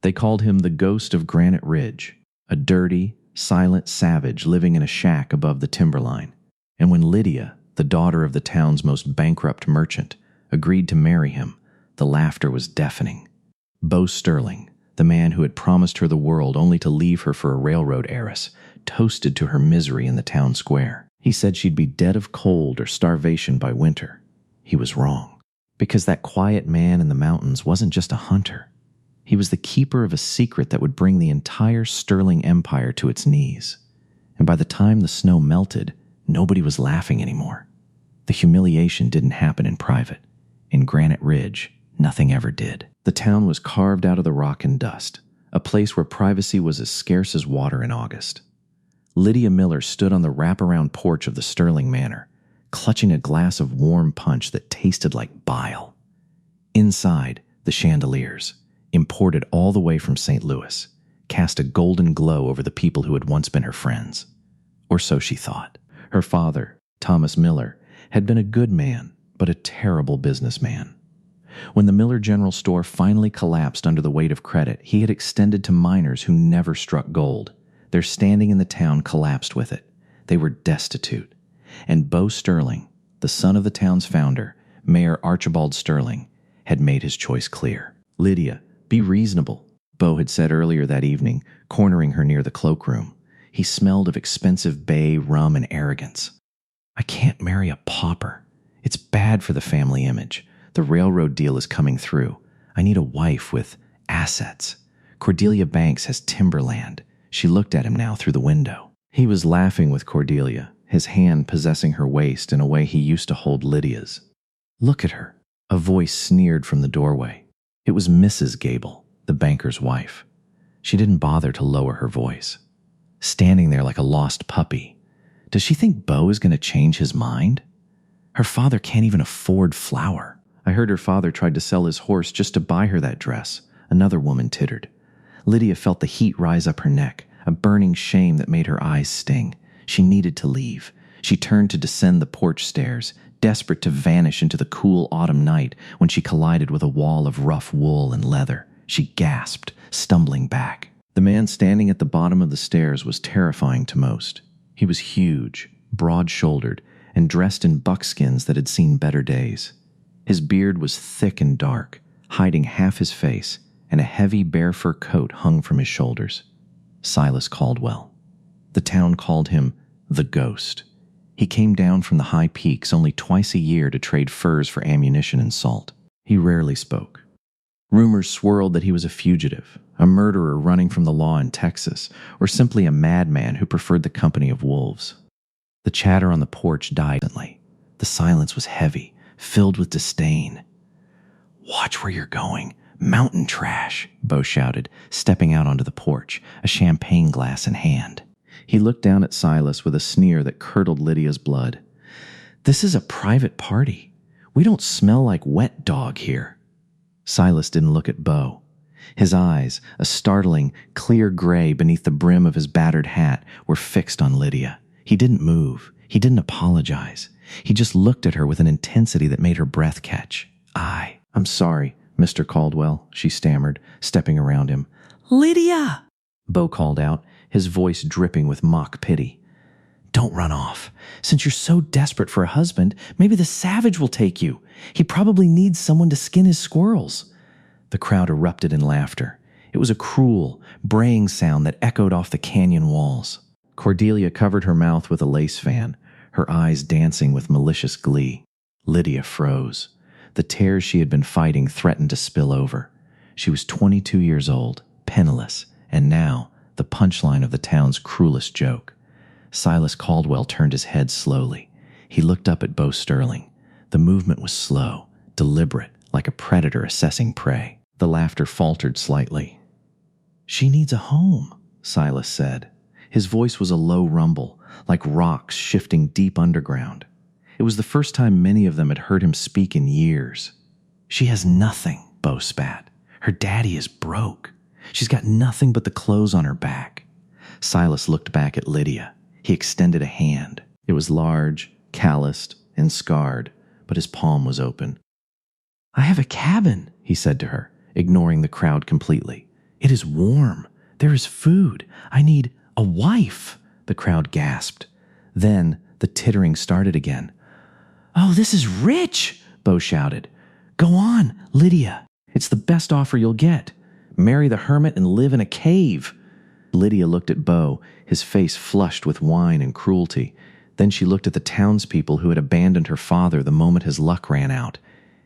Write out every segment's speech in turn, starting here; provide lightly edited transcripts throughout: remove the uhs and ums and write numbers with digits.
They called him the Ghost of Granite Ridge, a dirty, silent savage living in a shack above the timberline. And when Lydia, the daughter of the town's most bankrupt merchant, agreed to marry him, the laughter was deafening. Bo Sterling, the man who had promised her the world only to leave her for a railroad heiress, toasted to her misery in the town square. He said she'd be dead of cold or starvation by winter. He was wrong, because that quiet man in the mountains wasn't just a hunter. He was the keeper of a secret that would bring the entire Sterling Empire to its knees. And by the time the snow melted, nobody was laughing anymore. The humiliation didn't happen in private. In Granite Ridge, nothing ever did. The town was carved out of the rock and dust, a place where privacy was as scarce as water in August. Lydia Miller stood on the wraparound porch of the Sterling Manor, clutching a glass of warm punch that tasted like bile. Inside, the chandeliers, imported all the way from St. Louis, cast a golden glow over the people who had once been her friends. Or so she thought. Her father, Thomas Miller, had been a good man, but a terrible businessman. When the Miller General Store finally collapsed under the weight of credit, he had extended to miners who never struck gold. Their standing in the town collapsed with it. They were destitute. And Bo Sterling, the son of the town's founder, Mayor Archibald Sterling, had made his choice clear. "Lydia, be reasonable," Bo had said earlier that evening, cornering her near the cloakroom. He smelled of expensive bay, rum, and arrogance. "I can't marry a pauper. It's bad for the family image. The railroad deal is coming through. I need a wife with assets. Cordelia Banks has timberland." She looked at him now through the window. He was laughing with Cordelia, his hand possessing her waist in a way he used to hold Lydia's. "Look at her," a voice sneered from the doorway. It was Mrs. Gable, the banker's wife. She didn't bother to lower her voice. Standing there like a lost puppy. Does she think Bo is going to change his mind? Her father can't even afford flour. "I heard her father tried to sell his horse just to buy her that dress," another woman tittered. Lydia felt the heat rise up her neck, a burning shame that made her eyes sting. She needed to leave. She turned to descend the porch stairs, desperate to vanish into the cool autumn night when she collided with a wall of rough wool and leather. She gasped, stumbling back. The man standing at the bottom of the stairs was terrifying to most. He was huge, broad-shouldered, and dressed in buckskins that had seen better days. His beard was thick and dark, hiding half his face, and a heavy bear fur coat hung from his shoulders. Silas Caldwell. The town called him the Ghost. He came down from the high peaks only twice a year to trade furs for ammunition and salt. He rarely spoke. Rumors swirled that he was a fugitive, a murderer running from the law in Texas, or simply a madman who preferred the company of wolves. The chatter on the porch died instantly. The silence was heavy, filled with disdain. "Watch where you're going. Mountain trash," Bo shouted, stepping out onto the porch, a champagne glass in hand. He looked down at Silas with a sneer that curdled Lydia's blood. "This is a private party. We don't smell like wet dog here." Silas didn't look at Bo. His eyes, a startling, clear gray beneath the brim of his battered hat, were fixed on Lydia. He didn't move. He didn't apologize. He just looked at her with an intensity that made her breath catch. I'm sorry, Mr. Caldwell," she stammered, stepping around him. "Lydia!" Bo called out, his voice dripping with mock pity. "Don't run off. Since you're so desperate for a husband, maybe the savage will take you. He probably needs someone to skin his squirrels." The crowd erupted in laughter. It was a cruel, braying sound that echoed off the canyon walls. Cordelia covered her mouth with a lace fan, her eyes dancing with malicious glee. Lydia froze. The tears she had been fighting threatened to spill over. She was 22 years old, penniless, and now the punchline of the town's cruelest joke. Silas Caldwell turned his head slowly. He looked up at Bo Sterling. The movement was slow, deliberate, like a predator assessing prey. The laughter faltered slightly. "She needs a home," Silas said. His voice was a low rumble, like rocks shifting deep underground. It was the first time many of them had heard him speak in years. "She has nothing," Bo spat. "Her daddy is broke. She's got nothing but the clothes on her back." Silas looked back at Lydia. He extended a hand. It was large, calloused, and scarred, but his palm was open. "I have a cabin," he said to her, ignoring the crowd completely. It is warm. There is food. I need a wife, the crowd gasped. Then the tittering started again. Oh, this is rich, Bo shouted. Go on, Lydia. It's the best offer you'll get. Marry the hermit and live in a cave. Lydia looked at Bo, his face flushed with wine and cruelty. Then she looked at the townspeople who had abandoned her father the moment his luck ran out.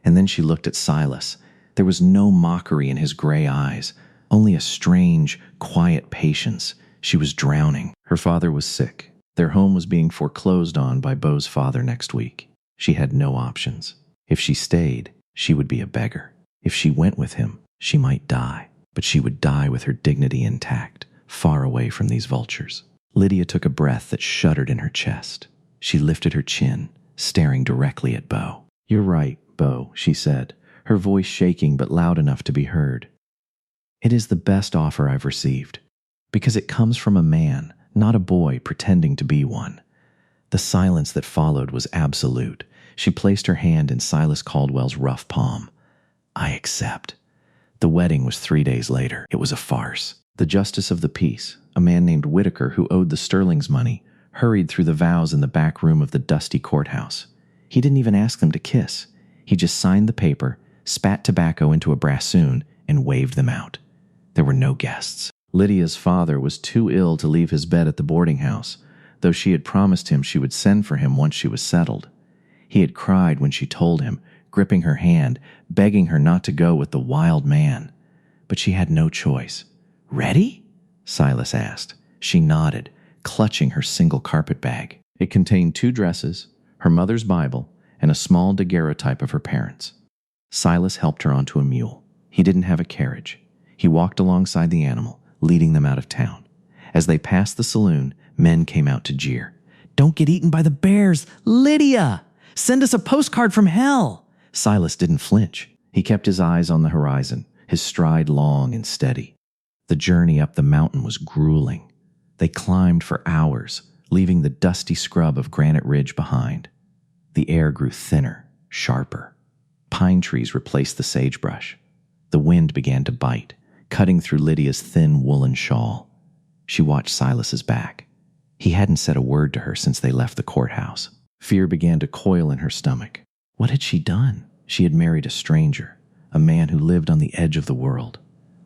And then she looked at Silas. There was no mockery in his gray eyes, only a strange, quiet patience. She was drowning. Her father was sick. Their home was being foreclosed on by Bo's father next week. She had no options. If she stayed, she would be a beggar. If she went with him, she might die. But she would die with her dignity intact, far away from these vultures. Lydia took a breath that shuddered in her chest. She lifted her chin, staring directly at Bo. You're right, Bo, she said, her voice shaking but loud enough to be heard. It is the best offer I've received, because it comes from a man, not a boy pretending to be one. The silence that followed was absolute. She placed her hand in Silas Caldwell's rough palm. I accept. The wedding was 3 days later. It was a farce. The justice of the peace, a man named Whitaker who owed the Sterlings money, hurried through the vows in the back room of the dusty courthouse. He didn't even ask them to kiss. He just signed the paper, spat tobacco into a bassoon, and waved them out. There were no guests. Lydia's father was too ill to leave his bed at the boarding house, though she had promised him she would send for him once she was settled. He had cried when she told him, gripping her hand, begging her not to go with the wild man. But she had no choice. Ready? Silas asked. She nodded, clutching her single carpet bag. It contained 2 dresses, her mother's Bible, and a small daguerreotype of her parents. Silas helped her onto a mule. He didn't have a carriage. He walked alongside the animal, leading them out of town. As they passed the saloon, men came out to jeer. Don't get eaten by the bears! Lydia! Send us a postcard from hell! Silas didn't flinch. He kept his eyes on the horizon, his stride long and steady. The journey up the mountain was grueling. They climbed for hours, leaving the dusty scrub of Granite Ridge behind. The air grew thinner, sharper. Pine trees replaced the sagebrush. The wind began to bite, cutting through Lydia's thin woolen shawl. She watched Silas's back. He hadn't said a word to her since they left the courthouse. Fear began to coil in her stomach. What had she done? She had married a stranger, a man who lived on the edge of the world.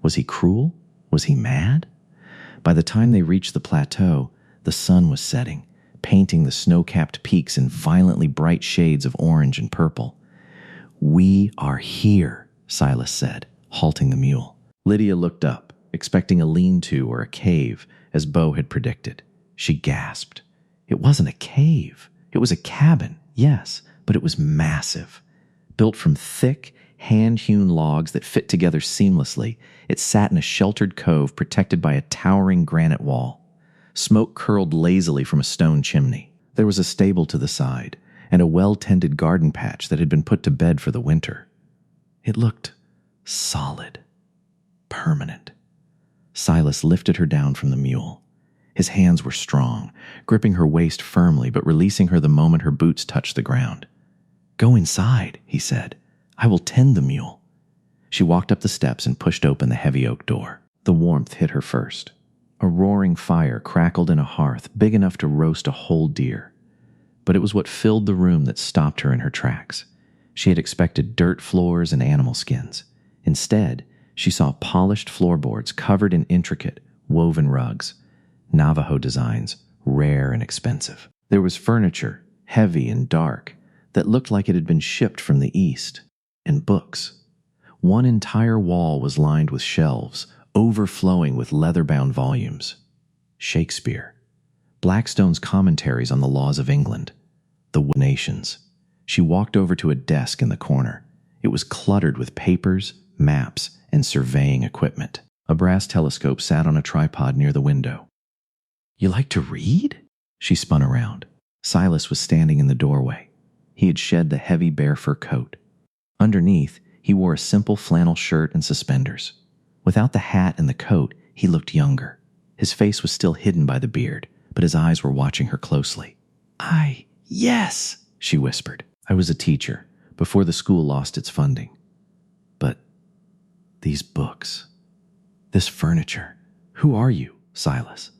Was he cruel? Was he mad? By the time they reached the plateau, the sun was setting, painting the snow-capped peaks in violently bright shades of orange and purple. We are here, Silas said, halting the mule. Lydia looked up, expecting a lean-to or a cave, as Bo had predicted. She gasped. It wasn't a cave. It was a cabin, yes, but it was massive. Built from thick, hand-hewn logs that fit together seamlessly, it sat in a sheltered cove protected by a towering granite wall. Smoke curled lazily from a stone chimney. There was a stable to the side, and a well-tended garden patch that had been put to bed for the winter. It looked solid, permanent. Silas lifted her down from the mule. His hands were strong, gripping her waist firmly but releasing her the moment her boots touched the ground. Go inside, he said. I will tend the mule. She walked up the steps and pushed open the heavy oak door. The warmth hit her first. A roaring fire crackled in a hearth big enough to roast a whole deer. But it was what filled the room that stopped her in her tracks. She had expected dirt floors and animal skins. Instead, she saw polished floorboards covered in intricate, woven rugs. Navajo designs, rare and expensive. There was furniture, heavy and dark, that looked like it had been shipped from the east. And books. One entire wall was lined with shelves, overflowing with leather-bound volumes. Shakespeare. Blackstone's commentaries on the laws of England. The nations. She walked over to a desk in the corner. It was cluttered with papers, maps, and surveying equipment. A brass telescope sat on a tripod near the window. You like to read? She spun around. Silas was standing in the doorway. He had shed the heavy bear fur coat. Underneath, he wore a simple flannel shirt and suspenders. Without the hat and the coat, he looked younger. His face was still hidden by the beard, but his eyes were watching her closely. Yes, she whispered. I was a teacher, before the school lost its funding. But these books, This furniture. Who are you, Silas?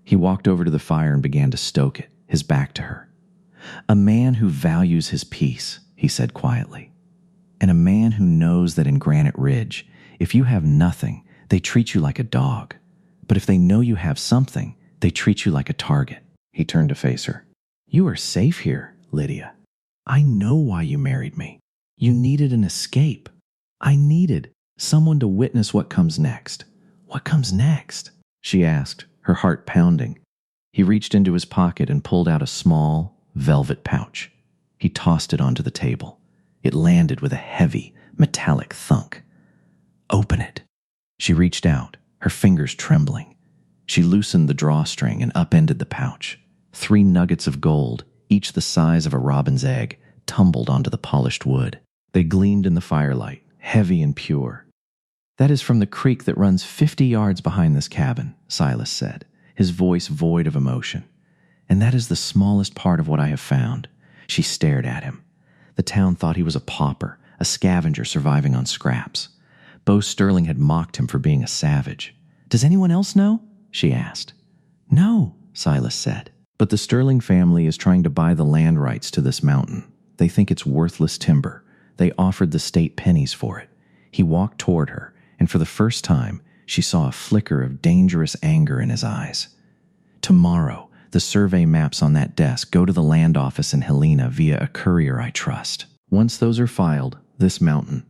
He walked over to the fire and began to stoke it, his back to her. A man who values his peace, he said quietly. And a man who knows that in Granite Ridge, if you have nothing, they treat you like a dog. But if they know you have something, they treat you like a target. He turned to face her. You are safe here, Lydia. I know why you married me. You needed an escape. I needed someone to witness what comes next. What comes next? She asked, her heart pounding. He reached into his pocket and pulled out a small, velvet pouch. He tossed it onto the table. It landed with a heavy, metallic thunk. Open it. She reached out, her fingers trembling. She loosened the drawstring and upended the pouch. 3 nuggets of gold, each the size of a robin's egg, tumbled onto the polished wood. They gleamed in the firelight, heavy and pure. That is from the creek that runs 50 yards behind this cabin, Silas said, his voice void of emotion. And that is the smallest part of what I have found. She stared at him. The town thought he was a pauper, a scavenger surviving on scraps. Bo Sterling had mocked him for being a savage. Does anyone else know? She asked. No, Silas said. But the Sterling family is trying to buy the land rights to this mountain. They think it's worthless timber. They offered the state pennies for it. He walked toward her, and for the first time, she saw a flicker of dangerous anger in his eyes. Tomorrow, the survey maps on that desk go to the land office in Helena via a courier I trust. Once those are filed, this mountain,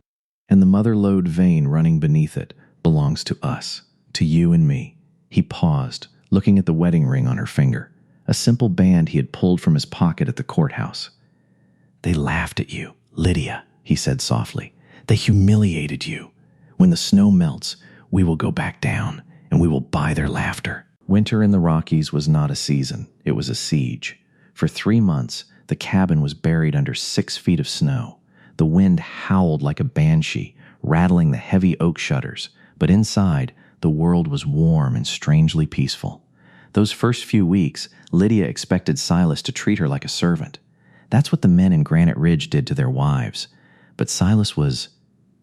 and the mother lode vein running beneath it, belongs to us, to you and me. He paused, looking at the wedding ring on her finger, a simple band he had pulled from his pocket at the courthouse. They laughed at you, Lydia, he said softly. They humiliated you. When the snow melts, we will go back down, and we will buy their laughter. Winter in the Rockies was not a season, it was a siege. For 3 months, the cabin was buried under 6 feet of snow. The wind howled like a banshee, rattling the heavy oak shutters, but inside, the world was warm and strangely peaceful. Those first few weeks, Lydia expected Silas to treat her like a servant. That's what the men in Granite Ridge did to their wives. But Silas was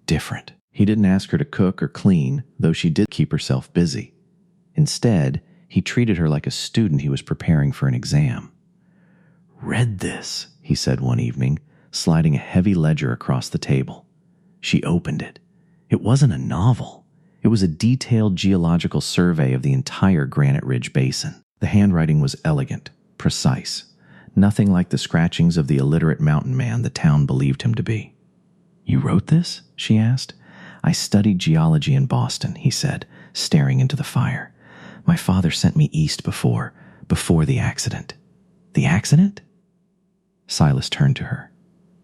different. He didn't ask her to cook or clean, though she did keep herself busy. Instead, he treated her like a student he was preparing for an exam. Read this, he said one evening, sliding a heavy ledger across the table. She opened it. It wasn't a novel. It was a detailed geological survey of the entire Granite Ridge Basin. The handwriting was elegant, precise, nothing like the scratchings of the illiterate mountain man the town believed him to be. You wrote this? She asked. I studied geology in Boston, he said, staring into the fire. My father sent me east before the accident. The accident? Silas turned to her.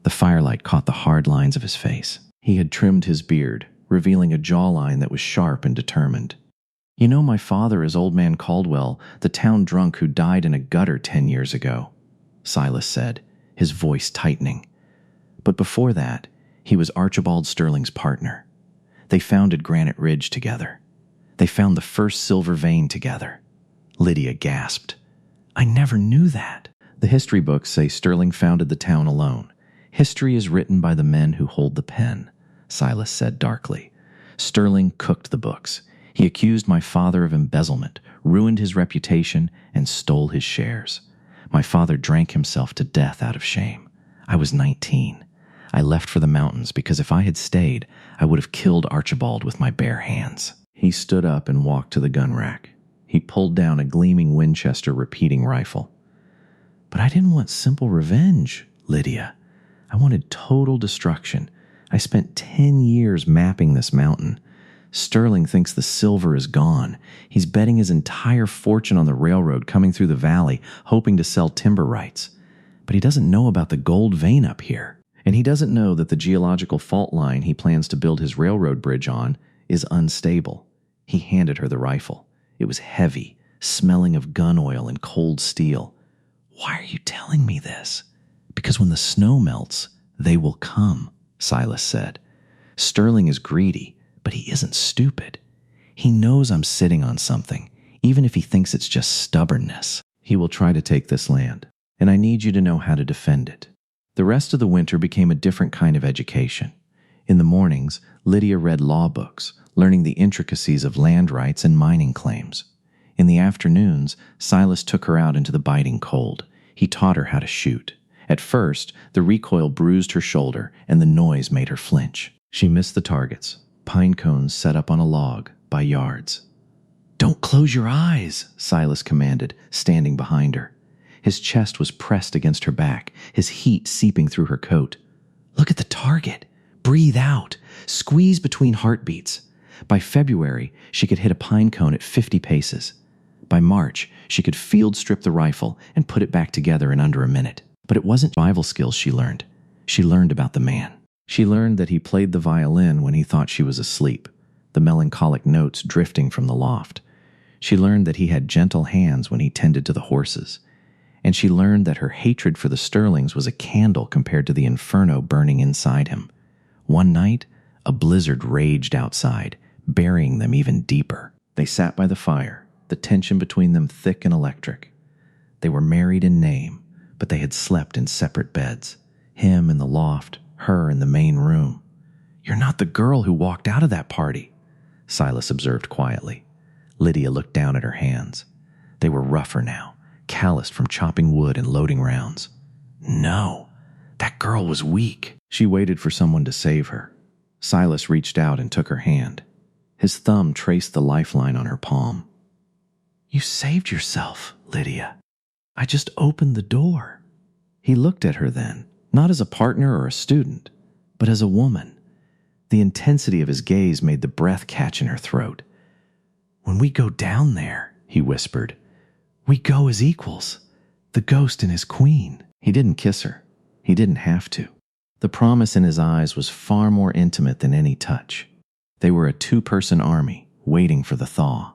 The firelight caught the hard lines of his face. He had trimmed his beard, revealing a jawline that was sharp and determined. You know, my father is Old Man Caldwell, the town drunk who died in a gutter 10 years ago, Silas said, his voice tightening. But before that, he was Archibald Sterling's partner. They founded Granite Ridge together. They found the first silver vein together. Lydia gasped. I never knew that. The history books say Sterling founded the town alone. History is written by the men who hold the pen, Silas said darkly. Sterling cooked the books. He accused my father of embezzlement, ruined his reputation, and stole his shares. My father drank himself to death out of shame. I was 19. I left for the mountains because if I had stayed, I would have killed Archibald with my bare hands. He stood up and walked to the gun rack. He pulled down a gleaming Winchester repeating rifle. But I didn't want simple revenge, Lydia. I wanted total destruction. I spent 10 years mapping this mountain. Sterling thinks the silver is gone. He's betting his entire fortune on the railroad coming through the valley, hoping to sell timber rights. But he doesn't know about the gold vein up here. And he doesn't know that the geological fault line he plans to build his railroad bridge on is unstable. He handed her the rifle. It was heavy, smelling of gun oil and cold steel. Why are you telling me this? Because when the snow melts, they will come, Silas said. Sterling is greedy, but he isn't stupid. He knows I'm sitting on something, even if he thinks it's just stubbornness. He will try to take this land, and I need you to know how to defend it. The rest of the winter became a different kind of education. In the mornings, Lydia read law books, learning the intricacies of land rights and mining claims. In the afternoons, Silas took her out into the biting cold. He taught her how to shoot. At first, the recoil bruised her shoulder and the noise made her flinch. She missed the targets, pine cones set up on a log, by yards. "Don't close your eyes," Silas commanded, standing behind her. His chest was pressed against her back, his heat seeping through her coat. "Look at the target. Breathe out. Squeeze between heartbeats." By February, she could hit a pine cone at 50 paces. By March, she could field strip the rifle and put it back together in under a minute. But it wasn't survival skills she learned. She learned about the man. She learned that he played the violin when he thought she was asleep, the melancholic notes drifting from the loft. She learned that he had gentle hands when he tended to the horses. And she learned that her hatred for the Sterlings was a candle compared to the inferno burning inside him. One night, a blizzard raged outside, burying them even deeper. They sat by the fire, the tension between them thick and electric. They were married in name, but they had slept in separate beds. Him in the loft, her in the main room. "You're not the girl who walked out of that party," Silas observed quietly. Lydia looked down at her hands. They were rougher now, calloused from chopping wood and loading rounds. "No, that girl was weak." She waited for someone to save her. Silas reached out and took her hand. His thumb traced the lifeline on her palm. "You saved yourself, Lydia. I just opened the door." He looked at her then, not as a partner or a student, but as a woman. The intensity of his gaze made the breath catch in her throat. "When we go down there," he whispered, "we go as equals, the ghost and his queen." He didn't kiss her. He didn't have to. The promise in his eyes was far more intimate than any touch. They were a two-person army, waiting for the thaw.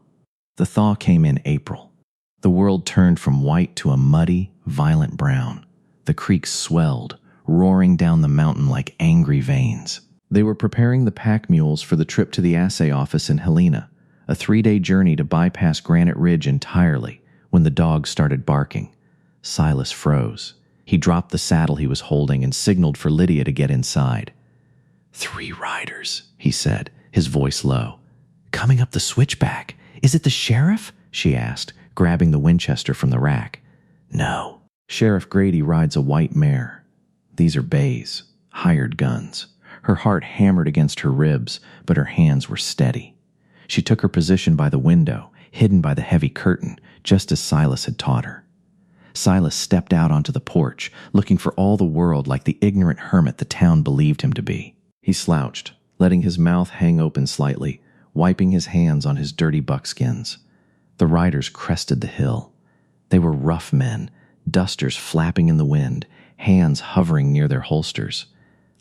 The thaw came in April. The world turned from white to a muddy, violent brown. The creeks swelled, roaring down the mountain like angry veins. They were preparing the pack mules for the trip to the assay office in Helena, a 3-day journey to bypass Granite Ridge entirely, when the dogs started barking. Silas froze. He dropped the saddle he was holding and signaled for Lydia to get inside. "3 riders," he said, his voice low. "Coming up the switchback. Is it the sheriff?" she asked, grabbing the Winchester from the rack. "No. Sheriff Grady rides a white mare. These are bays, hired guns." Her heart hammered against her ribs, but her hands were steady. She took her position by the window, hidden by the heavy curtain, just as Silas had taught her. Silas stepped out onto the porch, looking for all the world like the ignorant hermit the town believed him to be. He slouched, letting his mouth hang open slightly, wiping his hands on his dirty buckskins. The riders crested the hill. They were rough men, dusters flapping in the wind, hands hovering near their holsters.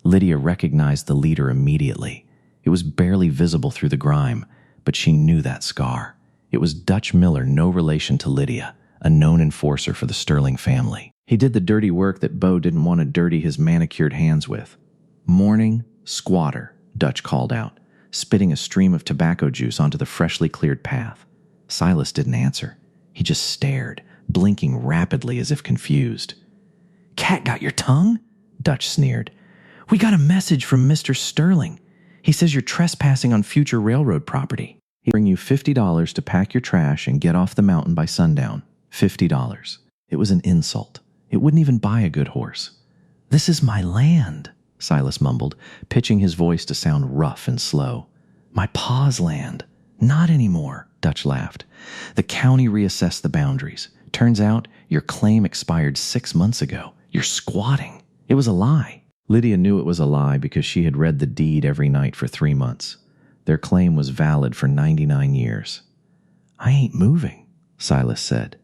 Lydia recognized the leader immediately. It was barely visible through the grime, but she knew that scar. It was Dutch Miller, no relation to Lydia, a known enforcer for the Sterling family. He did the dirty work that Beau didn't want to dirty his manicured hands with. "Morning, squatter," Dutch called out, spitting a stream of tobacco juice onto the freshly cleared path. Silas didn't answer. He just stared, blinking rapidly as if confused. "Cat got your tongue?" Dutch sneered. "We got a message from Mr. Sterling. He says you're trespassing on future railroad property. He'll bring you $50 to pack your trash and get off the mountain by sundown. $50. It was an insult. It wouldn't even buy a good horse. "This is my land," Silas mumbled, pitching his voice to sound rough and slow. "My pa's land." "Not anymore," Dutch laughed. "The county reassessed the boundaries. Turns out your claim expired 6 months ago. You're squatting." It was a lie. Lydia knew it was a lie because she had read the deed every night for 3 months. Their claim was valid for 99 years. "I ain't moving," Silas said.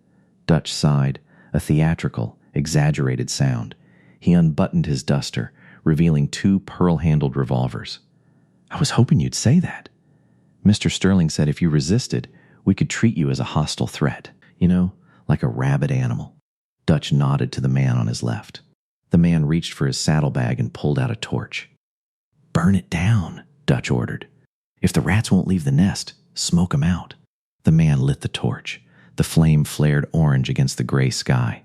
Dutch sighed, a theatrical, exaggerated sound. He unbuttoned his duster, revealing 2 pearl-handled revolvers. "I was hoping you'd say that. Mr. Sterling said if you resisted, we could treat you as a hostile threat. You know, like a rabid animal." Dutch nodded to the man on his left. The man reached for his saddlebag and pulled out a torch. "Burn it down," Dutch ordered. "If the rats won't leave the nest, smoke 'em out." The man lit the torch. The flame flared orange against the gray sky.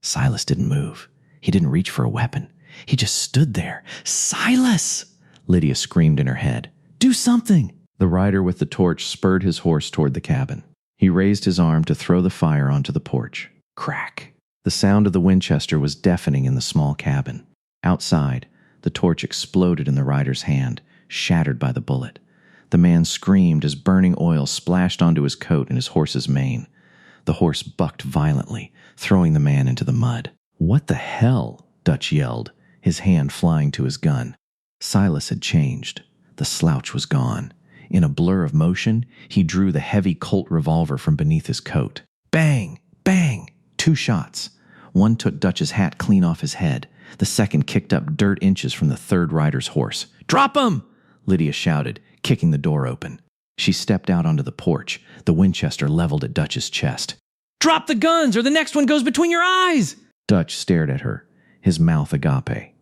Silas didn't move. He didn't reach for a weapon. He just stood there. "Silas!" Lydia screamed in her head. "Do something!" The rider with the torch spurred his horse toward the cabin. He raised his arm to throw the fire onto the porch. Crack! The sound of the Winchester was deafening in the small cabin. Outside, the torch exploded in the rider's hand, shattered by the bullet. The man screamed as burning oil splashed onto his coat and his horse's mane. The horse bucked violently, throwing the man into the mud. "What the hell?" Dutch yelled, his hand flying to his gun. Silas had changed. The slouch was gone. In a blur of motion, he drew the heavy Colt revolver from beneath his coat. Bang! Bang! 2 shots. One took Dutch's hat clean off his head. The second kicked up dirt inches from the third rider's horse. "Drop him!" Lydia shouted, kicking the door open. She stepped out onto the porch, the Winchester leveled at Dutch's chest. "Drop the guns, or the next one goes between your eyes!" Dutch stared at her, his mouth agape.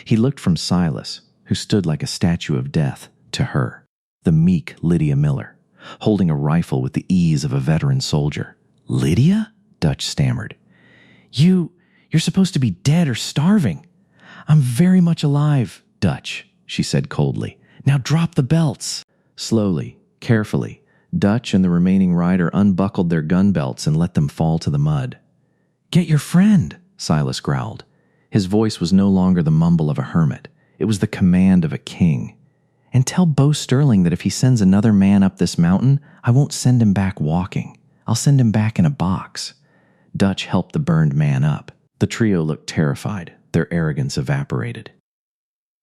He looked from Silas, who stood like a statue of death, to her, the meek Lydia Miller, holding a rifle with the ease of a veteran soldier. "Lydia?" Dutch stammered. You're supposed to be dead or starving." "I'm very much alive, Dutch," she said coldly. "Now drop the belts." Slowly, carefully, Dutch and the remaining rider unbuckled their gun belts and let them fall to the mud. "Get your friend," Silas growled. His voice was no longer the mumble of a hermit. It was the command of a king. "And tell Bo Sterling that if he sends another man up this mountain, I won't send him back walking. I'll send him back in a box." Dutch helped the burned man up. The trio looked terrified, their arrogance evaporated.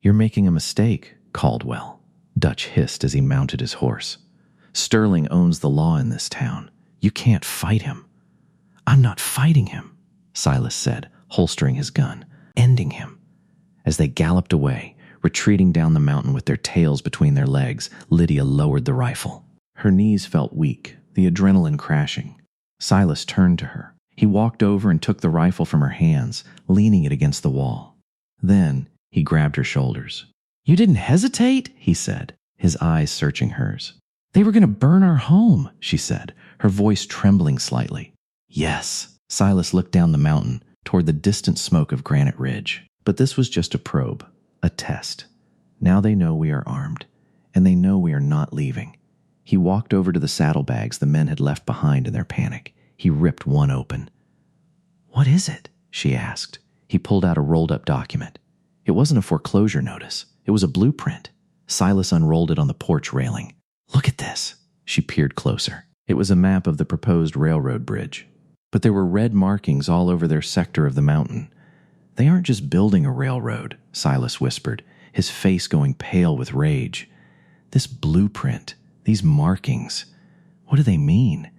"You're making a mistake, Caldwell," Dutch hissed as he mounted his horse. "Sterling owns the law in this town. You can't fight him." "I'm not fighting him," Silas said, holstering his gun. "Ending him." As they galloped away, retreating down the mountain with their tails between their legs, Lydia lowered the rifle. Her knees felt weak, the adrenaline crashing. Silas turned to her. He walked over and took the rifle from her hands, leaning it against the wall. Then he grabbed her shoulders. "You didn't hesitate?" he said, his eyes searching hers. "They were going to burn our home," she said, her voice trembling slightly. "Yes." Silas looked down the mountain, toward the distant smoke of Granite Ridge. "But this was just a probe, a test. Now they know we are armed, and they know we are not leaving." He walked over to the saddlebags the men had left behind in their panic. He ripped one open. "What is it?" she asked. He pulled out a rolled-up document. It wasn't a foreclosure notice. It was a blueprint. Silas unrolled it on the porch railing. "Look at this." She peered closer. It was a map of the proposed railroad bridge. But there were red markings all over their sector of the mountain. "They aren't just building a railroad," Silas whispered, his face going pale with rage. "This blueprint, these markings, what do they mean?"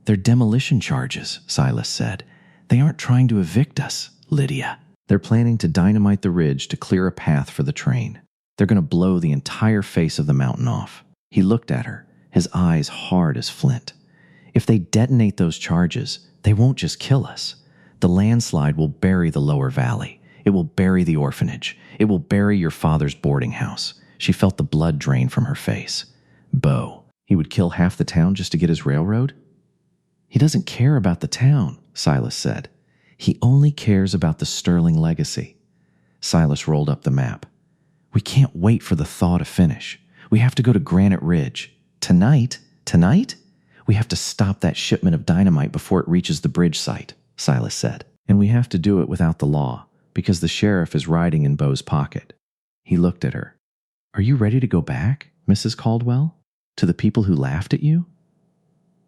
"They're demolition charges," Silas said. "They aren't trying to evict us, Lydia. They're planning to dynamite the ridge to clear a path for the train. They're going to blow the entire face of the mountain off." He looked at her, his eyes hard as flint. "If they detonate those charges, they won't just kill us. The landslide will bury the lower valley. It will bury the orphanage. It will bury your father's boarding house." She felt the blood drain from her face. Bo, he would kill half the town just to get his railroad? "He doesn't care about the town," Silas said. "He only cares about the Sterling legacy." Silas rolled up the map. "We can't wait for the thaw to finish. We have to go to Granite Ridge. Tonight? Tonight? We have to stop that shipment of dynamite before it reaches the bridge site," Silas said. "And we have to do it without the law, because the sheriff is riding in Bo's pocket." He looked at her. "Are you ready to go back, Mrs. Caldwell? To the people who laughed at you?"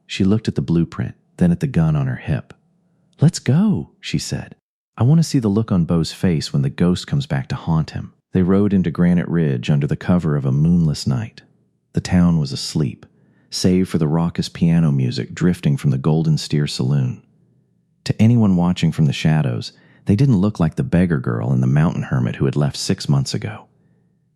She looked at the blueprint, then at the gun on her hip. "Let's go," she said. "I want to see the look on Bo's face when the ghost comes back to haunt him." They rode into Granite Ridge under the cover of a moonless night. The town was asleep, save for the raucous piano music drifting from the Golden Steer Saloon. To anyone watching from the shadows, they didn't look like the beggar girl and the mountain hermit who had left 6 months ago.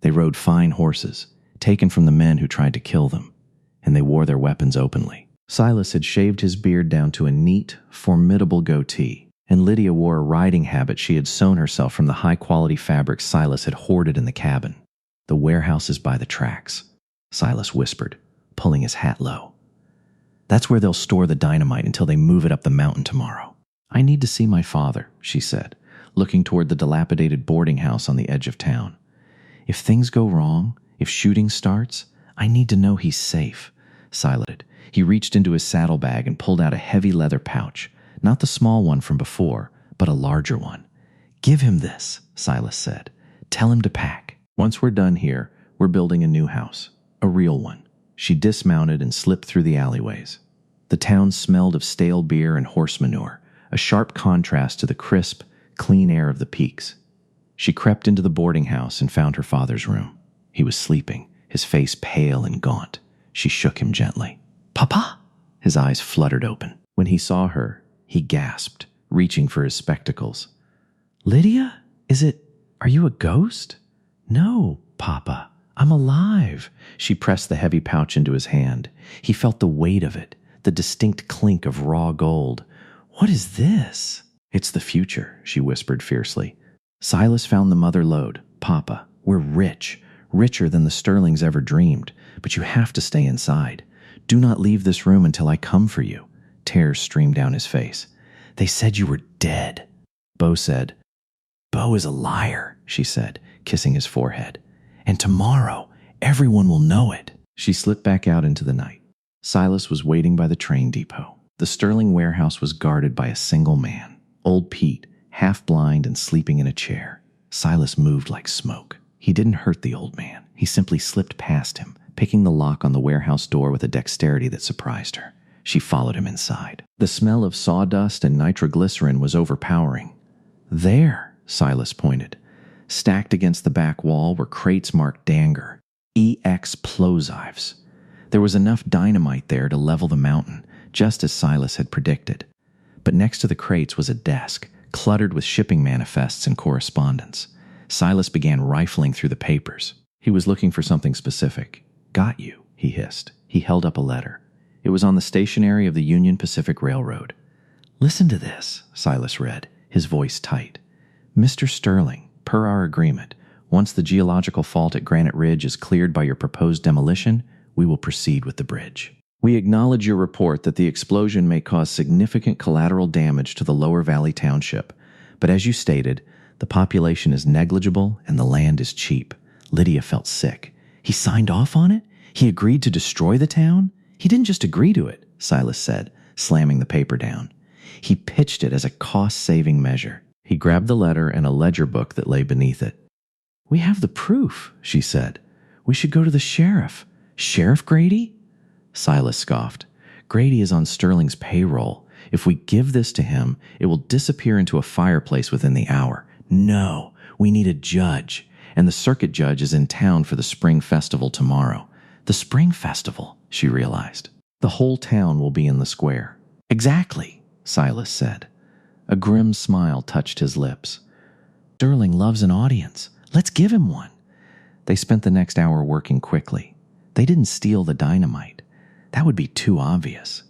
They rode fine horses, taken from the men who tried to kill them, and they wore their weapons openly. Silas had shaved his beard down to a neat, formidable goatee, and Lydia wore a riding habit she had sewn herself from the high-quality fabric Silas had hoarded in the cabin. "The warehouse is by the tracks," Silas whispered, pulling his hat low. "That's where they'll store the dynamite until they move it up the mountain tomorrow." "I need to see my father," she said, looking toward the dilapidated boarding house on the edge of town. "If things go wrong, if shooting starts, I need to know he's safe. Silas did. He reached into his saddlebag and pulled out a heavy leather pouch, not the small one from before, but a larger one. Give him this, Silas said. Tell him to pack. Once we're done here, we're building a new house, a real one. She dismounted and slipped through the alleyways. The town smelled of stale beer and horse manure, a sharp contrast to the crisp, clean air of the peaks. She crept into the boarding house and found her father's room. He was sleeping, his face pale and gaunt. She shook him gently. Papa? His eyes fluttered open. When he saw her, he gasped, reaching for his spectacles. Lydia? Are you a ghost? No, Papa. I'm alive. She pressed the heavy pouch into his hand. He felt the weight of it, the distinct clink of raw gold. What is this? It's the future, she whispered fiercely. Silas found the mother lode. Papa, we're rich, richer than the Sterlings ever dreamed, but you have to stay inside. Do not leave this room until I come for you. Tears streamed down his face. They said you were dead. Bo said. Bo is a liar, she said, kissing his forehead. And tomorrow, everyone will know it. She slipped back out into the night. Silas was waiting by the train depot. The Sterling warehouse was guarded by a single man, old Pete, half blind and sleeping in a chair. Silas moved like smoke. He didn't hurt the old man. He simply slipped past him, picking the lock on the warehouse door with a dexterity that surprised her. She followed him inside. The smell of sawdust and nitroglycerin was overpowering. There, Silas pointed. Stacked against the back wall were crates marked Danger, EX Plosives. There was enough dynamite there to level the mountain, just as Silas had predicted. But next to the crates was a desk, cluttered with shipping manifests and correspondence. Silas began rifling through the papers. He was looking for something specific. Got you, he hissed. He held up a letter. It was on the stationery of the Union Pacific Railroad. Listen to this, Silas read, his voice tight. Mr. Sterling, per our agreement, once the geological fault at Granite Ridge is cleared by your proposed demolition, we will proceed with the bridge. We acknowledge your report that the explosion may cause significant collateral damage to the Lower Valley Township, but as you stated, the population is negligible and the land is cheap. Lydia felt sick. He signed off on it? He agreed to destroy the town? He didn't just agree to it, Silas said, slamming the paper down. He pitched it as a cost-saving measure. He grabbed the letter and a ledger book that lay beneath it. We have the proof, she said. We should go to the sheriff. Sheriff Grady? Silas scoffed. Grady is on Sterling's payroll. If we give this to him, it will disappear into a fireplace within the hour. No, we need a judge. And the circuit judge is in town for the spring festival tomorrow. The spring festival, she realized. The whole town will be in the square. Exactly, Silas said. A grim smile touched his lips. Sterling loves an audience. Let's give him one. They spent the next hour working quickly. They didn't steal the dynamite. That would be too obvious.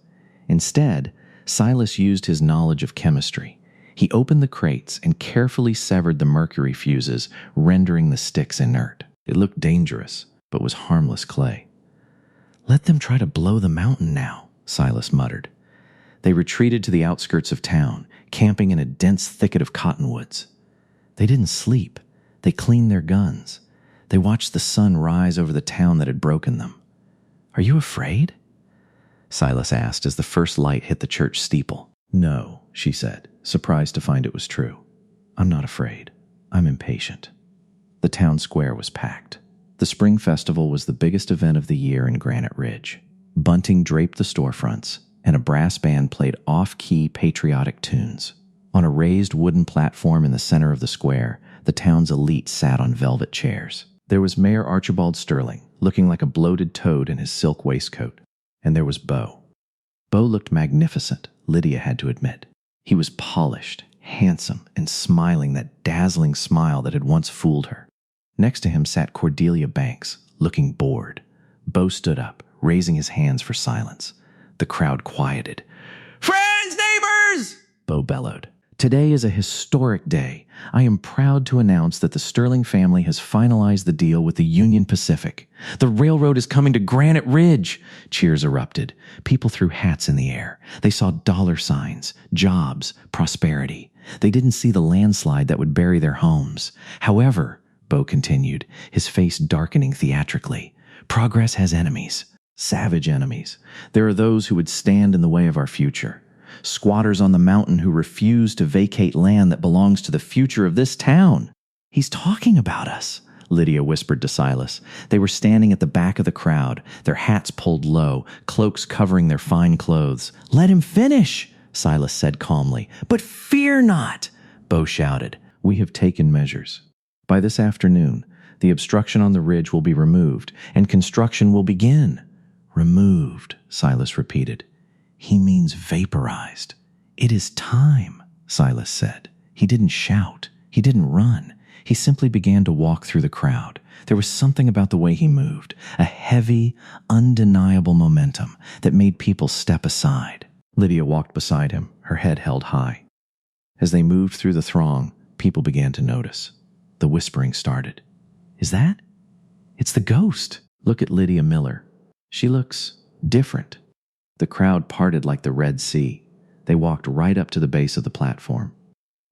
Instead, Silas used his knowledge of chemistry. He opened the crates and carefully severed the mercury fuses, rendering the sticks inert. It looked dangerous, but was harmless clay. Let them try to blow the mountain now, Silas muttered. They retreated to the outskirts of town, camping in a dense thicket of cottonwoods. They didn't sleep. They cleaned their guns. They watched the sun rise over the town that had broken them. Are you afraid? Silas asked as the first light hit the church steeple. No, she said, surprised to find it was true. I'm not afraid. I'm impatient. The town square was packed. The spring festival was the biggest event of the year in Granite Ridge. Bunting draped the storefronts, and a brass band played off-key patriotic tunes. On a raised wooden platform in the center of the square, the town's elite sat on velvet chairs. There was Mayor Archibald Sterling, looking like a bloated toad in his silk waistcoat. And there was Bo. Bo looked magnificent, Lydia had to admit. He was polished, handsome, and smiling that dazzling smile that had once fooled her. Next to him sat Cordelia Banks, looking bored. Bo stood up, raising his hands for silence. The crowd quieted. Friends, neighbors! Bo bellowed. Today is a historic day. I am proud to announce that the Sterling family has finalized the deal with the Union Pacific. The railroad is coming to Granite Ridge. Cheers erupted. People threw hats in the air. They saw dollar signs, jobs, prosperity. They didn't see the landslide that would bury their homes. However, Bo continued, his face darkening theatrically, Progress has enemies, savage enemies. There are those who would stand in the way of our future. Squatters on the mountain who refuse to vacate land that belongs to the future of this town. He's talking about us, Lydia whispered to Silas. They were standing at the back of the crowd, their hats pulled low, cloaks covering their fine clothes. Let him finish, Silas said calmly. But fear not, Bo shouted. We have taken measures. By this afternoon, the obstruction on the ridge will be removed, and construction will begin. Removed, Silas repeated. He means vaporized. It is time, Silas said. He didn't shout. He didn't run. He simply began to walk through the crowd. There was something about the way he moved, a heavy, undeniable momentum that made people step aside. Lydia walked beside him, her head held high. As they moved through the throng, people began to notice. The whispering started. Is that? It's the ghost. Look at Lydia Miller. She looks different. The crowd parted like the Red Sea. They walked right up to the base of the platform.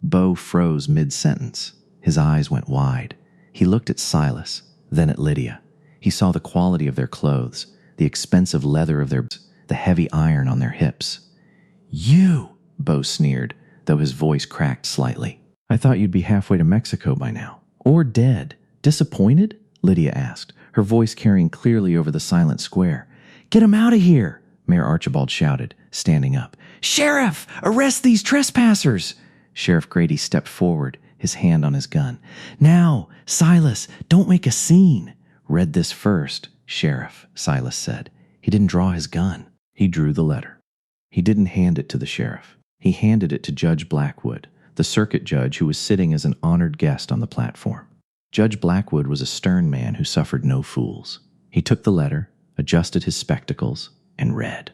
Bo froze mid-sentence. His eyes went wide. He looked at Silas, then at Lydia. He saw the quality of their clothes, the expensive leather of their, the heavy iron on their hips. You, Bo sneered, though his voice cracked slightly. I thought you'd be halfway to Mexico by now. Or dead. Disappointed? Lydia asked, her voice carrying clearly over the silent square. Get him out of here, Mayor Archibald shouted, standing up. Sheriff, arrest these trespassers! Sheriff Grady stepped forward, his hand on his gun. Now, Silas, don't make a scene. Read this first, Sheriff, Silas said. He didn't draw his gun. He drew the letter. He didn't hand it to the sheriff. He handed it to Judge Blackwood, the circuit judge who was sitting as an honored guest on the platform. Judge Blackwood was a stern man who suffered no fools. He took the letter, adjusted his spectacles, and read.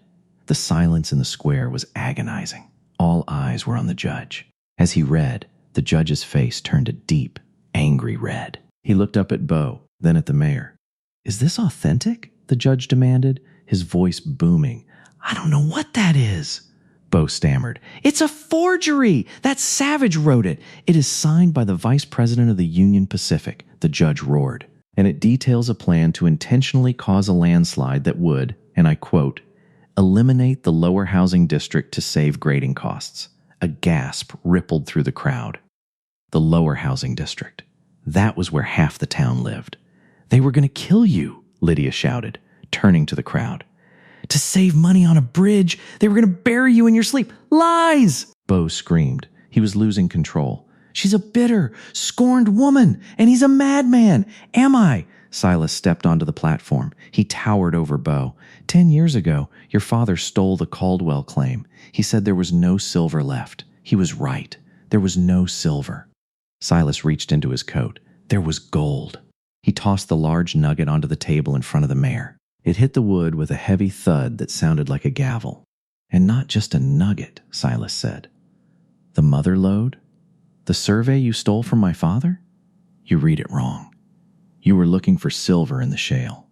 The silence in the square was agonizing. All eyes were on the judge. As he read, the judge's face turned a deep, angry red. He looked up at Bo, then at the mayor. Is this authentic? The judge demanded, his voice booming. I don't know what that is. Bo stammered. It's a forgery! That savage wrote it. It is signed by the vice president of the Union Pacific, the judge roared. And it details a plan to intentionally cause a landslide that would, and I quote, eliminate the lower housing district to save grading costs. A gasp rippled through the crowd. The lower housing district. That was where half the town lived. They were going to kill you, Lydia shouted, turning to the crowd. To save money on a bridge, they were going to bury you in your sleep. Lies! Bo screamed. He was losing control. She's a bitter, scorned woman, and he's a madman. Am I? Silas stepped onto the platform. He towered over Bo. 10 years ago, your father stole the Caldwell claim. He said there was no silver left. He was right. There was no silver. Silas reached into his coat. There was gold. He tossed the large nugget onto the table in front of the mayor. It hit the wood with a heavy thud that sounded like a gavel. And not just a nugget, Silas said. The mother lode? The survey you stole from my father? You read it wrong. You were looking for silver in the shale.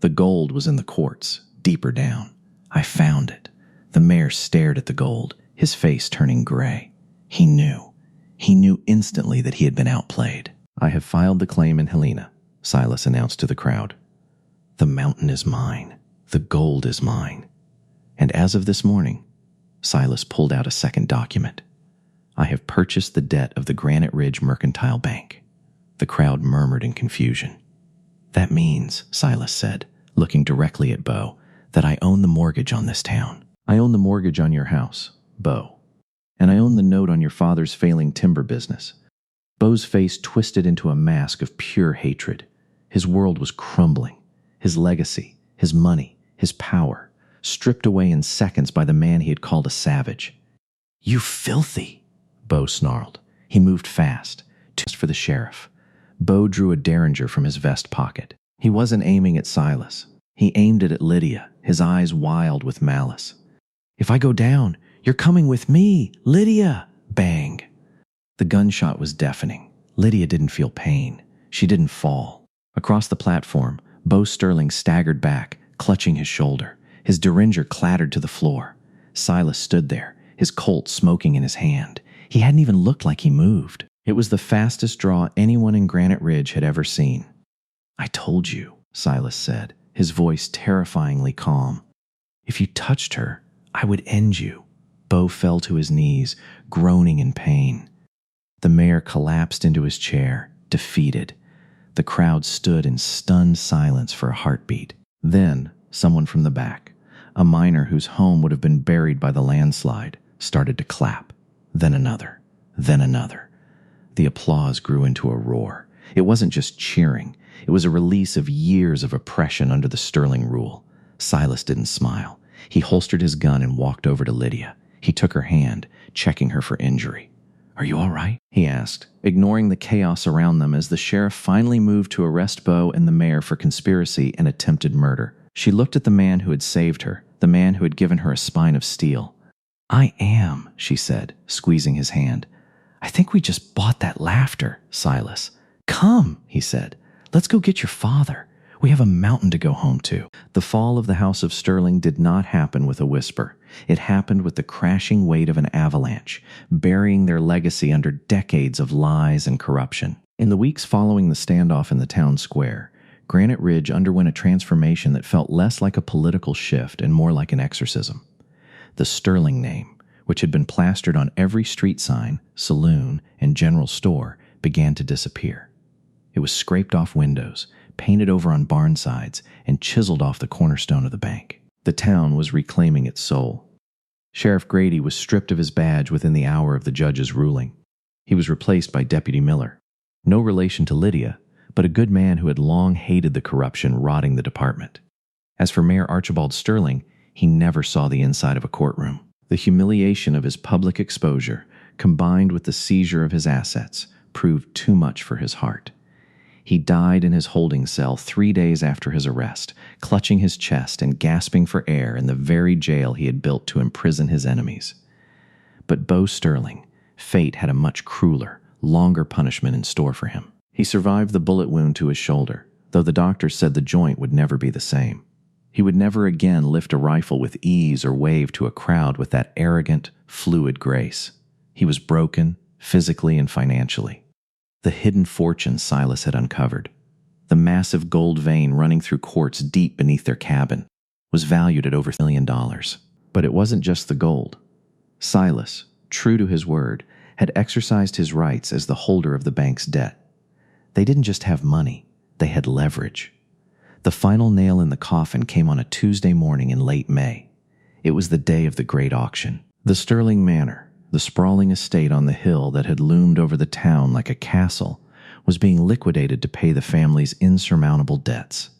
The gold was in the quartz, deeper down. I found it. The mayor stared at the gold, his face turning gray. He knew. He knew instantly that he had been outplayed. I have filed the claim in Helena, Silas announced to the crowd. The mountain is mine. The gold is mine. And as of this morning, Silas pulled out a second document. I have purchased the debt of the Granite Ridge Mercantile Bank. The crowd murmured in confusion. That means, Silas said, looking directly at Bo, that I own the mortgage on this town. I own the mortgage on your house, Bo. And I own the note on your father's failing timber business. Bo's face twisted into a mask of pure hatred. His world was crumbling. His legacy, his money, his power, stripped away in seconds by the man he had called a savage. You filthy, Bo snarled. He moved fast, just for the sheriff. Bo drew a derringer from his vest pocket. He wasn't aiming at Silas. He aimed it at Lydia, his eyes wild with malice. If I go down, you're coming with me, Lydia! Bang! The gunshot was deafening. Lydia didn't feel pain. She didn't fall. Across the platform, Bo Sterling staggered back, clutching his shoulder. His derringer clattered to the floor. Silas stood there, his Colt smoking in his hand. He hadn't even looked like he moved. It was the fastest draw anyone in Granite Ridge had ever seen. I told you, Silas said, his voice terrifyingly calm. "If you touched her, I would end you." Bo fell to his knees, groaning in pain. The mayor collapsed into his chair, defeated. The crowd stood in stunned silence for a heartbeat. Then, someone from the back, a miner whose home would have been buried by the landslide, started to clap. Then another. Then another. The applause grew into a roar. It wasn't just cheering. It was a release of years of oppression under the Sterling rule. Silas didn't smile. He holstered his gun and walked over to Lydia. He took her hand, checking her for injury. "Are you all right?" he asked, ignoring the chaos around them as the sheriff finally moved to arrest Bo and the mayor for conspiracy and attempted murder. She looked at the man who had saved her, the man who had given her a spine of steel. "I am," she said, squeezing his hand. "I think we just bought that laughter, Silas." "Come," he said. "Let's go get your father. We have a mountain to go home to." The fall of the House of Sterling did not happen with a whisper. It happened with the crashing weight of an avalanche, burying their legacy under decades of lies and corruption. In the weeks following the standoff in the town square, Granite Ridge underwent a transformation that felt less like a political shift and more like an exorcism. The Sterling name, which had been plastered on every street sign, saloon, and general store, began to disappear. It was scraped off windows, painted over on barn sides, and chiseled off the cornerstone of the bank. The town was reclaiming its soul. Sheriff Grady was stripped of his badge within the hour of the judge's ruling. He was replaced by Deputy Miller, no relation to Lydia, but a good man who had long hated the corruption rotting the department. As for Mayor Archibald Sterling, he never saw the inside of a courtroom. The humiliation of his public exposure, combined with the seizure of his assets, proved too much for his heart. He died in his holding cell 3 days after his arrest, clutching his chest and gasping for air in the very jail he had built to imprison his enemies. But Bo Sterling, fate had a much crueler, longer punishment in store for him. He survived the bullet wound to his shoulder, though the doctors said the joint would never be the same. He would never again lift a rifle with ease or wave to a crowd with that arrogant, fluid grace. He was broken, physically and financially. The hidden fortune Silas had uncovered, the massive gold vein running through quartz deep beneath their cabin, was valued at over $1 million. But it wasn't just the gold. Silas, true to his word, had exercised his rights as the holder of the bank's debt. They didn't just have money, they had leverage. The final nail in the coffin came on a Tuesday morning in late May. It was the day of the great auction. The Sterling Manor, the sprawling estate on the hill that had loomed over the town like a castle, was being liquidated to pay the family's insurmountable debts.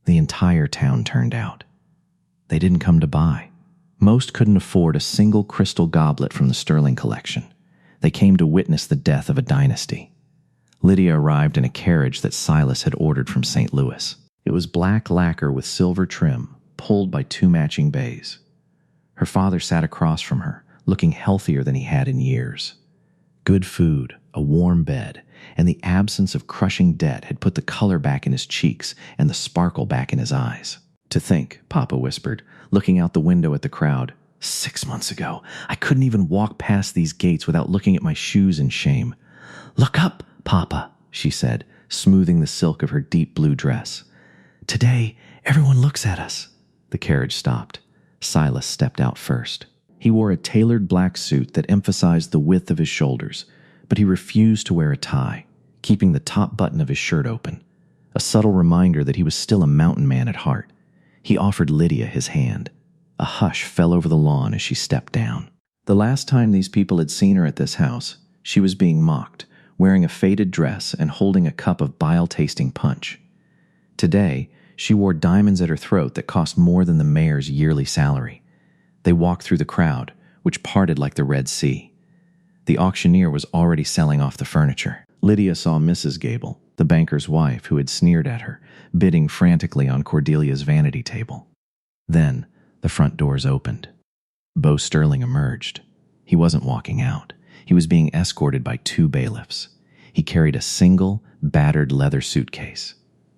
The entire town turned out. They didn't come to buy. Most couldn't afford a single crystal goblet from the Sterling collection. They came to witness the death of a dynasty. Lydia arrived in a carriage that Silas had ordered from St. Louis. It was black lacquer with silver trim, pulled by 2 matching bays. Her father sat across from her, looking healthier than he had in years. Good food, a warm bed, and the absence of crushing debt had put the color back in his cheeks and the sparkle back in his eyes. "To think," Papa whispered, looking out the window at the crowd, 6 months ago, I couldn't even walk past these gates without looking at my shoes in shame. "Look up, Papa," she said, smoothing the silk of her deep blue dress. "Today, everyone looks at us." The carriage stopped. Silas stepped out first. He wore a tailored black suit that emphasized the width of his shoulders, but he refused to wear a tie, keeping the top button of his shirt open, a subtle reminder that he was still a mountain man at heart. He offered Lydia his hand. A hush fell over the lawn as she stepped down. The last time these people had seen her at this house, she was being mocked, wearing a faded dress and holding a cup of bile-tasting punch. Today, she wore diamonds at her throat that cost more than the mayor's yearly salary. They walked through the crowd, which parted like the Red Sea. The auctioneer was already selling off the furniture. Lydia saw Mrs. Gable, the banker's wife who had sneered at her, bidding frantically on Cordelia's vanity table. Then, the front doors opened. Bo Sterling emerged. He wasn't walking out. He was being escorted by 2 bailiffs. He carried a single, battered leather suitcase,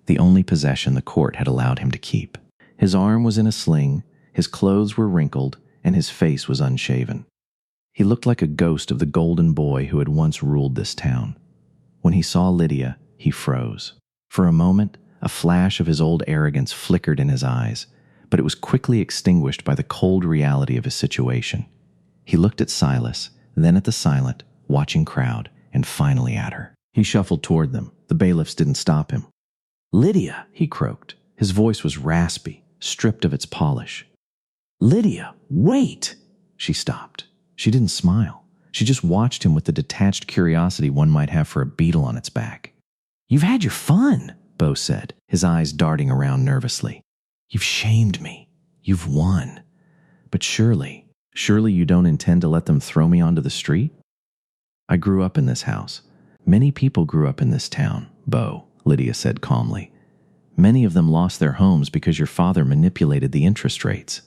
the only possession the court had allowed him to keep. His arm was in a sling, his clothes were wrinkled, and his face was unshaven. He looked like a ghost of the golden boy who had once ruled this town. When he saw Lydia, he froze. For a moment, A flash of his old arrogance flickered in his eyes, but it was quickly extinguished by the cold reality of his situation. He looked at Silas, then at the silent, watching crowd, and finally at her. He shuffled toward them. The bailiffs didn't stop him. "Lydia," he croaked. His voice was raspy, stripped of its polish. "Lydia, wait!" She stopped. She didn't smile. She just watched him with the detached curiosity one might have for a beetle on its back. "You've had your fun," Beau said, his eyes darting around nervously. "You've shamed me. You've won. But surely you don't intend to let them throw me onto the street?" "I grew up in this house. Many people grew up in this town, Beau," Lydia said calmly. "Many of them lost their homes because your father manipulated the interest rates."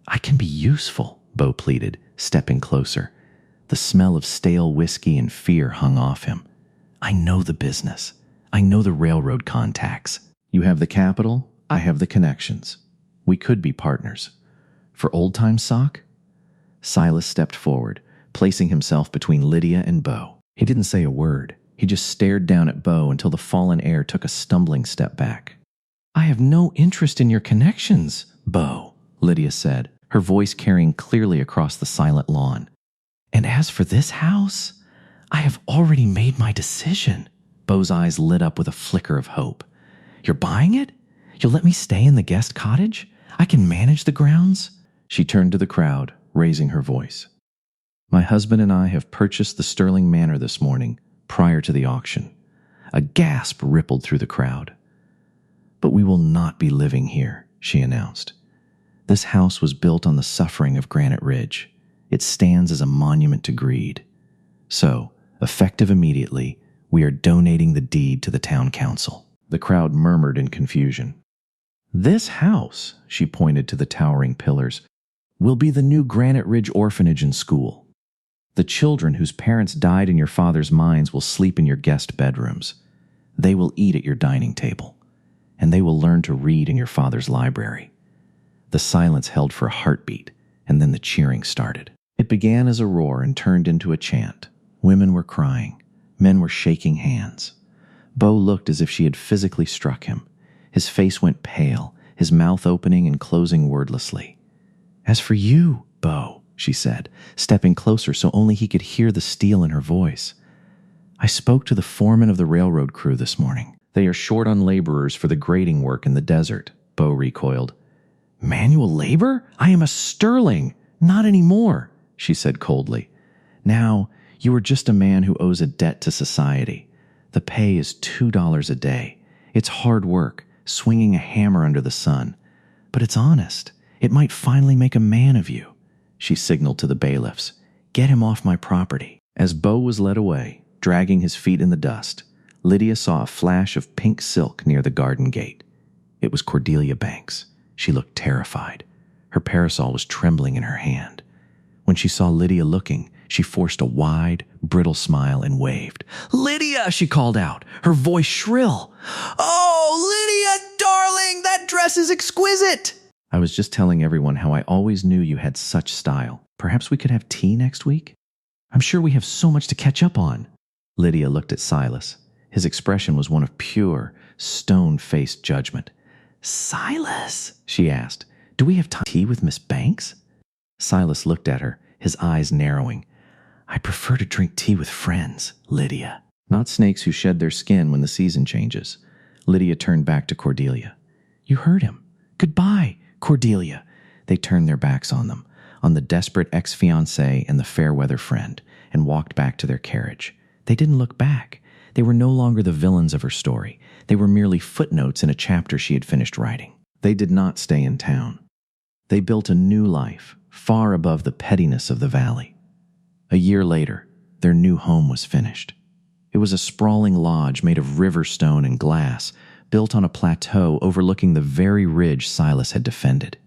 "I can be useful," Beau pleaded, stepping closer. The smell of stale whiskey and fear hung off him. "I know the business. I know the railroad contacts. You have the capital, I have the connections. We could be partners. For old time's sake?" Silas stepped forward, placing himself between Lydia and Beau. He didn't say a word. He just stared down at Beau until the fallen heir took a stumbling step back. "I have no interest in your connections, Beau," Lydia said, her voice carrying clearly across the silent lawn. "And as for this house, I have already made my decision." Beau's eyes lit up with a flicker of hope. "You're buying it? You'll let me stay in the guest cottage? I can manage the grounds?" She turned to the crowd, raising her voice. "My husband and I have purchased the Sterling Manor this morning, prior to the auction." A gasp rippled through the crowd. "But we will not be living here," she announced. "This house was built on the suffering of Granite Ridge. It stands as a monument to greed. So, effective immediately, we are donating the deed to the town council." The crowd murmured in confusion. "This house," she pointed to the towering pillars, "will be the new Granite Ridge Orphanage and School. The children whose parents died in your father's mines will sleep in your guest bedrooms. They will eat at your dining table, and they will learn to read in your father's library." The silence held for a heartbeat, and then the cheering started. It began as a roar and turned into a chant. Women were crying. Men were shaking hands. Beau looked as if she had physically struck him. His face went pale, his mouth opening and closing wordlessly. "As for you, Beau," she said, stepping closer so only he could hear the steel in her voice. "I spoke to the foreman of the railroad crew this morning. They are short on laborers for the grading work in the desert," Beau recoiled. "Manual labor? I am a Sterling. Not anymore," she said coldly. "Now, you are just a man who owes a debt to society. The pay is $2 a day. It's hard work, swinging a hammer under the sun. But it's honest. It might finally make a man of you." She signaled to the bailiffs. "Get him off my property." As Beau was led away, dragging his feet in the dust, Lydia saw a flash of pink silk near the garden gate. It was Cordelia Banks. She looked terrified. Her parasol was trembling in her hand. When she saw Lydia looking, she forced a wide, brittle smile and waved. "Lydia!" she called out, her voice shrill. "Oh, Lydia, darling, that dress is exquisite!" "I was just telling everyone how I always knew you had such style. Perhaps we could have tea next week? I'm sure we have so much to catch up on." Lydia looked at Silas. His expression was one of pure, stone-faced judgment. "Silas," she asked, "do we have tea with Miss Banks?" Silas looked at her, his eyes narrowing. "I prefer to drink tea with friends, Lydia. Not snakes who shed their skin when the season changes." Lydia turned back to Cordelia. "You heard him. Goodbye, Cordelia." They turned their backs on them, on the desperate ex-fiancé and the fair-weather friend, and walked back to their carriage. They didn't look back. They were no longer the villains of her story. They were merely footnotes in a chapter she had finished writing. They did not stay in town. They built a new life, far above the pettiness of the valley. A year later, their new home was finished. It was a sprawling lodge made of river stone and glass, built on a plateau overlooking the very ridge Silas had defended.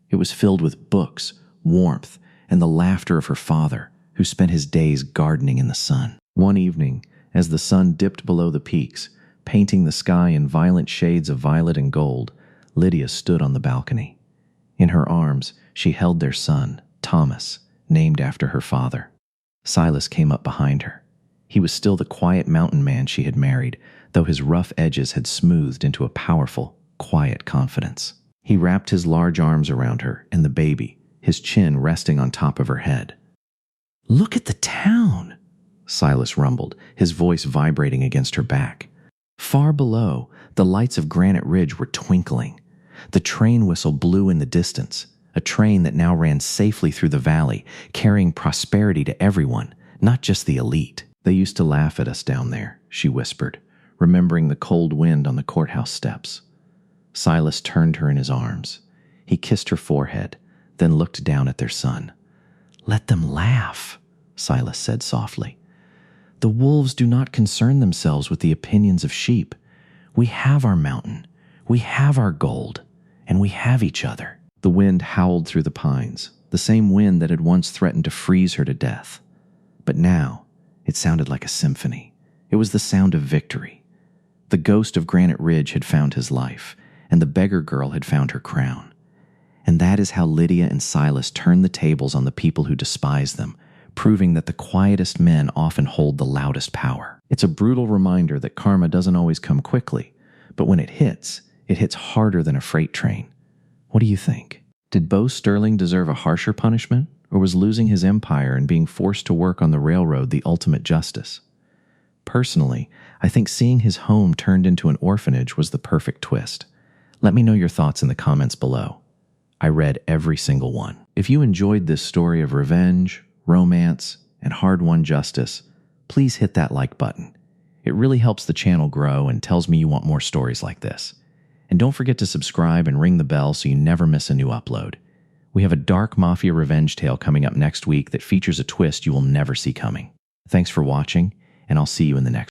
It was filled with books, warmth, and the laughter of her father, who spent his days gardening in the sun. One evening, as the sun dipped below the peaks, painting the sky in violent shades of violet and gold, Lydia stood on the balcony. In her arms, she held their son, Thomas, named after her father. Silas came up behind her. He was still the quiet mountain man she had married, though his rough edges had smoothed into a powerful, quiet confidence. He wrapped his large arms around her and the baby, his chin resting on top of her head. "Look at the town," Silas rumbled, his voice vibrating against her back. Far below, the lights of Granite Ridge were twinkling. The train whistle blew in the distance, a train that now ran safely through the valley, carrying prosperity to everyone, not just the elite. "They used to laugh at us down there," she whispered, remembering the cold wind on the courthouse steps. Silas turned her in his arms. He kissed her forehead, then looked down at their son. "Let them laugh," Silas said softly. "The wolves do not concern themselves with the opinions of sheep. We have our mountain, we have our gold, and we have each other." The wind howled through the pines, the same wind that had once threatened to freeze her to death. But now, it sounded like a symphony. It was the sound of victory. The ghost of Granite Ridge had found his life, and the beggar girl had found her crown. And that is how Lydia and Silas turned the tables on the people who despise them, proving that the quietest men often hold the loudest power. It's a brutal reminder that karma doesn't always come quickly, but when it hits harder than a freight train. What do you think? Did Bo Sterling deserve a harsher punishment, or was losing his empire and being forced to work on the railroad the ultimate justice? Personally, I think seeing his home turned into an orphanage was the perfect twist. Let me know your thoughts in the comments below. I read every single one. If you enjoyed this story of revenge, romance, and hard-won justice, please hit that like button. It really helps the channel grow and tells me you want more stories like this. And don't forget to subscribe and ring the bell so you never miss a new upload. We have a dark mafia revenge tale coming up next week that features a twist you will never see coming. Thanks for watching, and I'll see you in the next